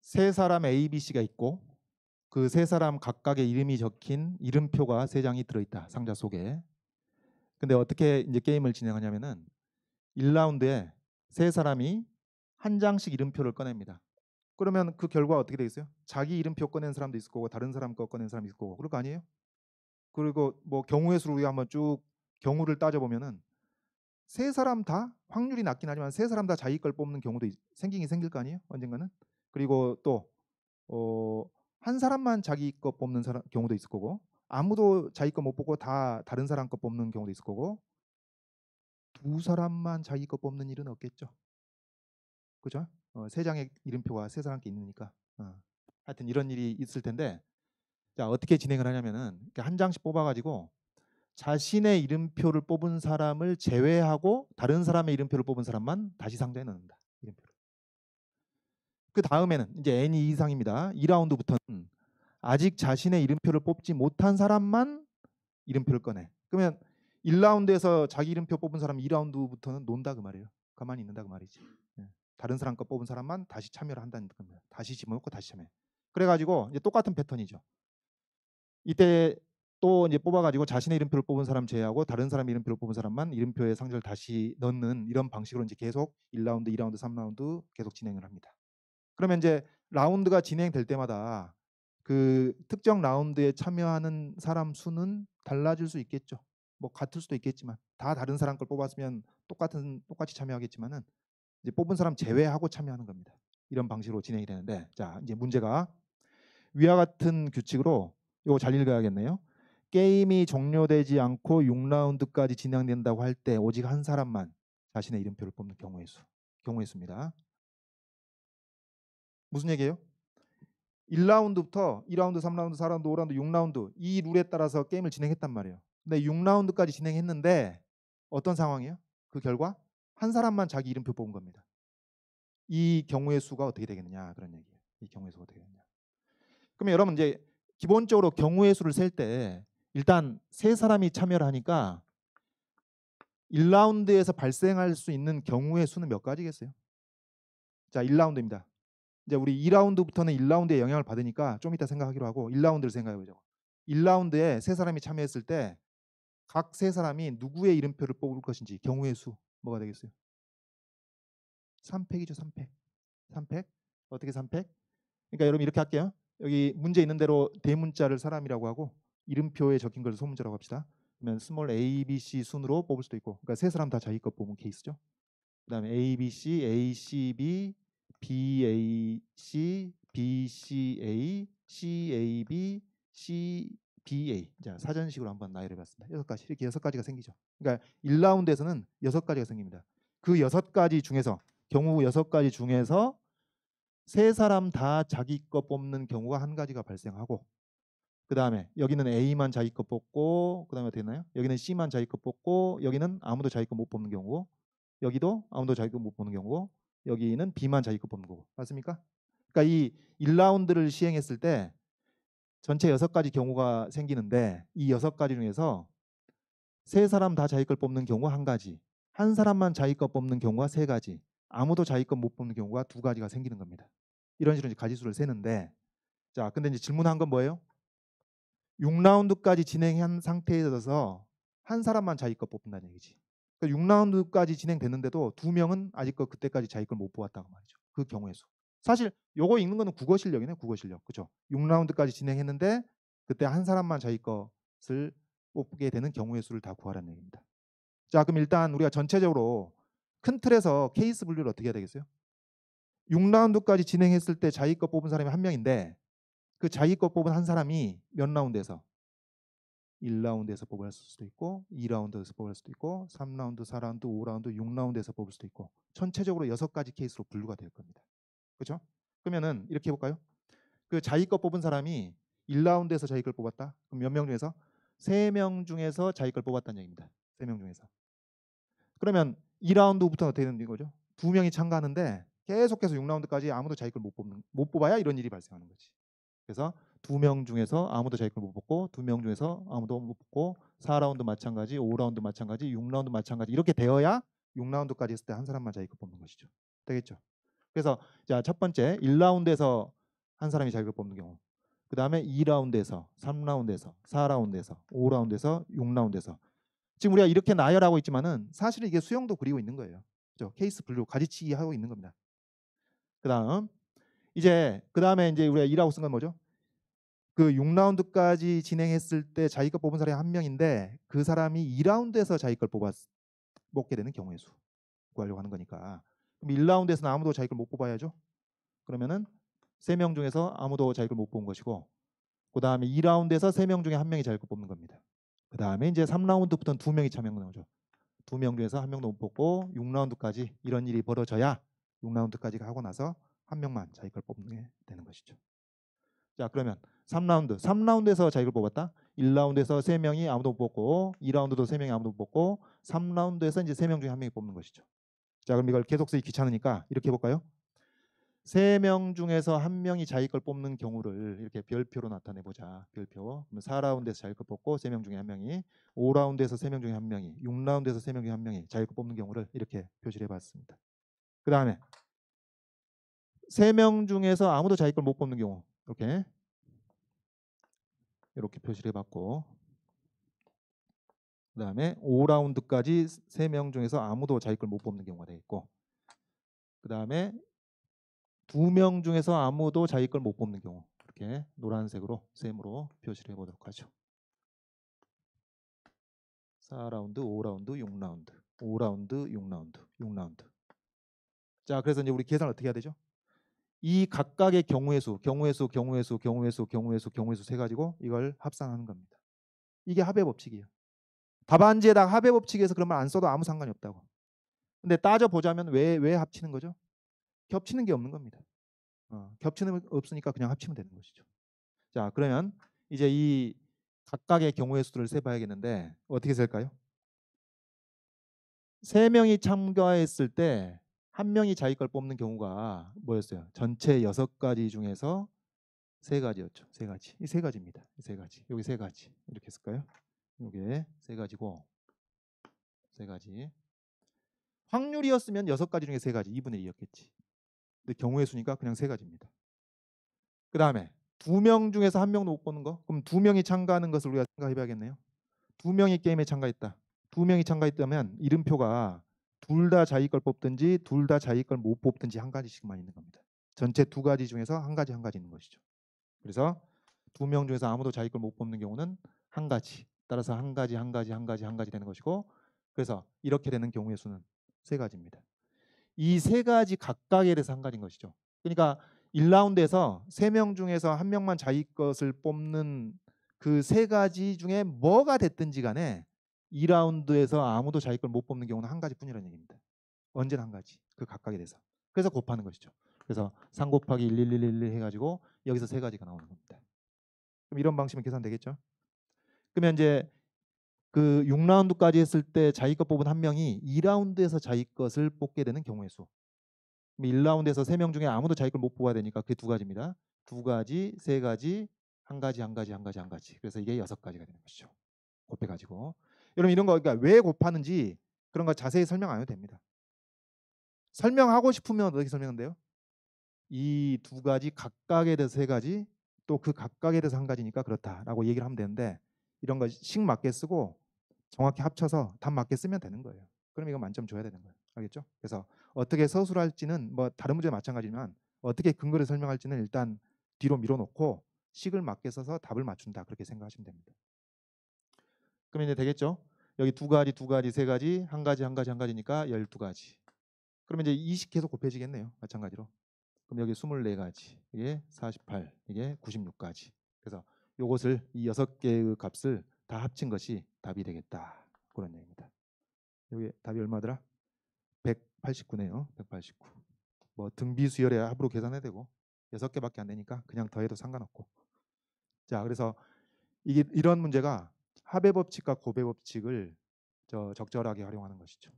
세 사람 A, B, C가 있고 그 세 사람 각각의 이름이 적힌 이름표가 세 장이 들어있다. 상자 속에. 근데 어떻게 이제 게임을 진행하냐면은 1라운드에 세 사람이 한 장씩 이름표를 꺼냅니다. 그러면 그 결과가 어떻게 되겠어요? 자기 이름표 꺼낸 사람도 있을 거고 다른 사람 거 꺼낸 사람도 있을 거고 그럴 거 아니에요? 그리고 뭐 경우의 수로 우리가 한번 쭉 경우를 따져보면은 세 사람 다 확률이 낮긴 하지만 세 사람 다 자기 걸 뽑는 경우도 생기긴 생길 거 아니에요? 언젠가는. 그리고 또 한 사람만 자기 거 뽑는 경우도 있을 거고 아무도 자기 거 못 뽑고 다 다른 사람 거 뽑는 경우도 있을 거고 두 사람만 자기 거 뽑는 일은 없겠죠. 그죠? 세 장의 이름표가 세 사람께 있으니까. 하여튼 이런 일이 있을 텐데 자 어떻게 진행을 하냐면은 이렇게 한 장씩 뽑아가지고 자신의 이름표를 뽑은 사람을 제외하고 다른 사람의 이름표를 뽑은 사람만 다시 상자에 넣는다. 이름표를. 그 다음에는 이제 N이 이상입니다. 2라운드부터는 아직 자신의 이름표를 뽑지 못한 사람만 이름표를 꺼내. 그러면 1라운드에서 자기 이름표 뽑은 사람 2라운드부터는 논다 그 말이에요. 가만히 있는다 그 말이지. 다른 사람 거 뽑은 사람만 다시 참여를 한다는 겁니다. 다시 집어넣고 다시 참여. 그래가지고 이제 똑같은 패턴이죠. 이때 또 이제 뽑아가지고 자신의 이름표를 뽑은 사람 제외하고 다른 사람 이름표를 뽑은 사람만 이름표에 상자를 다시 넣는 이런 방식으로 이제 계속 1라운드, 2라운드, 3라운드 계속 진행을 합니다. 그러면 이제 라운드가 진행될 때마다 그 특정 라운드에 참여하는 사람 수는 달라질 수 있겠죠. 뭐 같을 수도 있겠지만 다 다른 사람 걸 뽑았으면 똑같이 참여하겠지만은 이제 뽑은 사람 제외하고 참여하는 겁니다. 이런 방식으로 진행이 되는데 자 이제 문제가 위와 같은 규칙으로 이거 잘 읽어야겠네요. 게임이 종료되지 않고 6라운드까지 진행된다고 할 때 오직 한 사람만 자신의 이름표를 뽑는 경우의 수입니다. 무슨 얘기예요? 1라운드부터 2라운드, 3라운드, 4라운드, 5라운드, 6라운드 이 룰에 따라서 게임을 진행했단 말이에요. 근데 6라운드까지 진행했는데 어떤 상황이에요? 그 결과 한 사람만 자기 이름표 뽑은 겁니다. 이 경우의 수가 어떻게 되겠느냐 그런 얘기예요. 이 경우의 수가 어떻게 되느냐. 그러면 여러분 이제 기본적으로 경우의 수를 셀 때 일단 세 사람이 참여를 하니까 1라운드에서 발생할 수 있는 경우의 수는 몇 가지겠어요? 자, 1라운드입니다. 이제 우리 2라운드부터는 1라운드에 영향을 받으니까 좀 이따 생각하기로 하고 1라운드를 생각해보자고. 1라운드에 세 사람이 참여했을 때 각 세 사람이 누구의 이름표를 뽑을 것인지 경우의 수 뭐가 되겠어요? 3팩이죠. 3팩. 3팩. 어떻게 3팩? 그러니까 여러분 이렇게 할게요. 여기 문제 있는 대로 대문자를 사람이라고 하고 이름표에 적힌 걸 소문자라고 합시다. 그러면 스몰 a, b, c 순으로 뽑을 수도 있고 그러니까 세 사람 다 자기 거 뽑은 케이스죠. 그다음에 a, b, c, a, c, b, b, a, c, b, c, a, c, a, b, c, b, a. 자, 사전식으로 한번 나열해 봤습니다. 6가지. 이렇게 6가지가 생기죠. 그러니까 1라운드에서는 6가지가 생깁니다. 그 6가지 중에서 경우 6가지 중에서 세 사람 다 자기 거 뽑는 경우가 한 가지가 발생하고 그 다음에 여기는 A만 자기 거 뽑고 그 다음에 어떻게 했나요? 여기는 C만 자기 거 뽑고 여기는 아무도 자기 거 못 뽑는 경우고 여기도 아무도 자기 거 못 뽑는 경우고 여기는 B만 자기 거 뽑는 거고 맞습니까? 그러니까 이 1라운드를 시행했을 때 전체 6가지 경우가 생기는데 이 6가지 중에서 세 사람 다 자기 걸 뽑는 경우가 한 가지 한 사람만 자기 거 뽑는 경우가 세 가지 아무도 자기 거 못 뽑는 경우가 두 가지가 생기는 겁니다. 이런 식으로 이제 가지수를 세는데 자 근데 이제 질문한 건 뭐예요? 6라운드까지 진행한 상태에서 한 사람만 자기 거 뽑는다는 얘기지. 그러니까 6라운드까지 진행됐는데도 두 명은 아직 그때까지 자기 걸 못 뽑았다고 말이죠. 그 경우의 수. 사실 요거 읽는 거는 국어 실력이네. 국어 실력. 그렇죠? 6라운드까지 진행했는데 그때 한 사람만 자기 것을 뽑게 되는 경우의 수를 다 구하라는 얘기입니다. 자, 그럼 일단 우리가 전체적으로 큰 틀에서 케이스 분류를 어떻게 해야 되겠어요? 6라운드까지 진행했을 때 자기 거 뽑은 사람이 한 명인데 그 자기 거 뽑은 한 사람이 몇 라운드에서 1라운드에서 뽑을 수도 있고 2라운드에서 뽑을 수도 있고 3라운드, 4라운드, 5라운드, 6라운드에서 뽑을 수도 있고 전체적으로 6가지 케이스로 분류가 될 겁니다. 그렇죠? 그러면은 이렇게 해볼까요? 그 자기 거 뽑은 사람이 1라운드에서 자기 걸 뽑았다. 그럼 몇 명 중에서? 3명 중에서 자기 걸 뽑았다는 얘기입니다. 3명 중에서. 그러면 2라운드부터는 어떻게 되는 거죠? 2명이 참가하는데 계속해서 6라운드까지 아무도 자기 걸 못 뽑아야 이런 일이 발생하는 거지. 그래서 2명 중에서 아무도 자기 걸 못 뽑고 2명 중에서 아무도 못 뽑고 4라운드 마찬가지, 5라운드 마찬가지, 6라운드 마찬가지 이렇게 되어야 6라운드까지 했을 때 한 사람만 자기 걸 뽑는 것이죠. 되겠죠? 그래서 자, 첫 번째 1라운드에서 한 사람이 자기를 뽑는 경우. 그 다음에 2라운드에서 3라운드에서 4라운드에서 5라운드에서 6라운드에서 지금 우리가 이렇게 나열하고 있지만은 사실은 이게 수형도 그리고 있는 거예요. 그죠? 케이스 분류 가지치기 하고 있는 겁니다. 그다음 이제 그다음에 이제 우리가 2라고 쓴 건 뭐죠? 그 6라운드까지 진행했을 때 자기 걸 뽑은 사람이 한 명인데 그 사람이 2라운드에서 자기 걸 뽑게 되는 경우의 수 구하려고 하는 거니까. 그럼 1라운드에서는 아무도 자기 걸 못 뽑아야죠. 그러면은 3명 중에서 아무도 자기 걸 못 뽑은 것이고 그다음에 2라운드에서 3명 중에 한 명이 자기 걸 뽑는 겁니다. 그다음에 이제 3라운드부터는 2명이 참여하는 거죠. 2명 중에서 한 명도 못 뽑고 6라운드까지 이런 일이 벌어져야 6라운드까지 하고 나서 한 명만 자기 걸 뽑게 되는 것이죠. 자, 그러면 3라운드에서 자기를 뽑았다. 1라운드에서 3명이 아무도 못 뽑고 2라운드도 3명이 아무도 못 뽑고 3라운드에서 이제 3명 중에 한 명이 뽑는 것이죠. 자, 그럼 이걸 계속 쓰기 귀찮으니까 이렇게 해볼까요? 3명 중에서 한 명이 자기 걸 뽑는 경우를 이렇게 별표로 나타내 보자. 별표. 그러면 4라운드에서 자기 걸 뽑고 3명 중에 한 명이, 5라운드에서 3명 중에 한 명이, 6라운드에서 3명 중에 한 명이 자기 걸 뽑는 경우를 이렇게 표시를 해봤습니다. 그 다음에 3명 중에서 아무도 자기 걸 못 뽑는 경우 이렇게 표시를 해봤고, 그 다음에 5라운드까지 3명 중에서 아무도 자기 걸 못 뽑는 경우가 되겠고, 그 다음에 2명 중에서 아무도 자기 걸 못 뽑는 경우 이렇게 노란색으로 셈으로 표시를 해보도록 하죠. 4라운드, 5라운드, 6라운드, 5라운드, 6라운드, 6라운드. 자, 그래서 이제 우리 계산을 어떻게 해야 되죠? 이 각각의 경우의 수 세 가지고 이걸 합산하는 겁니다. 이게 합의 법칙이에요. 답안지에다가 합의 법칙에서 그런 말 안 써도 아무 상관이 없다고. 근데 따져보자면 왜 합치는 거죠? 겹치는 게 없는 겁니다. 겹치는 게 없으니까 그냥 합치면 되는 것이죠. 자, 그러면 이제 이 각각의 경우의 수를 세봐야겠는데 어떻게 셀까요? 3명이 참가했을 때 한 명이 자기 걸 뽑는 경우가 뭐였어요? 전체 6가지 중에서 3가지였죠. 3가지. 이 3가지입니다. 이 3가지. 여기 3가지. 이렇게 쓸까요? 이게 3가지고 3가지. 확률이었으면 6가지 중에 3가지. 2분의 2였겠지. 근데 경우의 수니까 그냥 3가지입니다. 그 다음에 2명 중에서 1명도 못 보는 거. 그럼 2명이 참가하는 것을 우리가 생각해봐야겠네요. 2명이 게임에 참가했다. 2명이 참가했다면 이름표가 둘 다 자기 걸 뽑든지 둘 다 자기 걸 못 뽑든지 한 가지씩만 있는 겁니다. 전체 2가지 중에서 한 가지 있는 것이죠. 그래서 2명 중에서 아무도 자기 걸 못 뽑는 경우는 한 가지. 따라서 한 가지 되는 것이고, 그래서 이렇게 되는 경우의 수는 3가지입니다. 이 3가지 각각에 대해서 한 가지인 것이죠. 그러니까 1라운드에서 3명 중에서 한 명만 자기 것을 뽑는 그 3가지 중에 뭐가 됐든지 간에 2라운드에서 아무도 자기 걸 못 뽑는 경우는 한 가지뿐이라는 얘기입니다. 언제나 한 가지. 그 각각에 대해서. 그래서 곱하는 것이죠. 그래서 3 곱하기 1, 1, 1, 1 해가지고 여기서 3가지가 나오는 겁니다. 그럼 이런 방식이면 계산되겠죠? 그러면 이제 그 6라운드까지 했을 때 자기 것 뽑은 한 명이 2라운드에서 자기 것을 뽑게 되는 경우의 수. 1라운드에서 3명 중에 아무도 자기 걸 못 뽑아야 되니까 그게 2가지입니다. 2가지, 3가지, 한 가지. 그래서 이게 6가지가 되는 것이죠. 곱해가지고. 여러분 이런 거 그러니까 왜 곱하는지 그런 거 자세히 설명 안 해도 됩니다. 설명하고 싶으면 어떻게 설명한대요? 이 2가지 각각에 대해서 3가지 또 그 각각에 대해서 한 가지니까 그렇다라고 얘기를 하면 되는데 이런 거 식 맞게 쓰고 정확히 합쳐서 답 맞게 쓰면 되는 거예요. 그럼 이거 만점 줘야 되는 거예요. 알겠죠? 그래서 어떻게 서술할지는 뭐 다른 문제 마찬가지지만 어떻게 근거를 설명할지는 일단 뒤로 밀어놓고 식을 맞게 써서 답을 맞춘다 그렇게 생각하시면 됩니다. 그럼 이제 되겠죠? 여기 2가지, 3가지, 한 가지니까 12가지. 그러면 이제 이 식 계속 곱해지겠네요. 마찬가지로. 그럼 여기 24가지, 이게 48, 이게 96가지. 그래서 이것을 이 6개의 값을 다 합친 것이 답이 되겠다. 그런 얘기입니다. 여기 답이 얼마더라? 189네요. 189. 뭐 등비수열에 합으로 계산해야 되고 6개밖에 안 되니까 그냥 더해도 상관없고. 자, 그래서 이게 이런 문제가 합의 법칙과 곱의 법칙을 적절하게 활용하는 것이죠.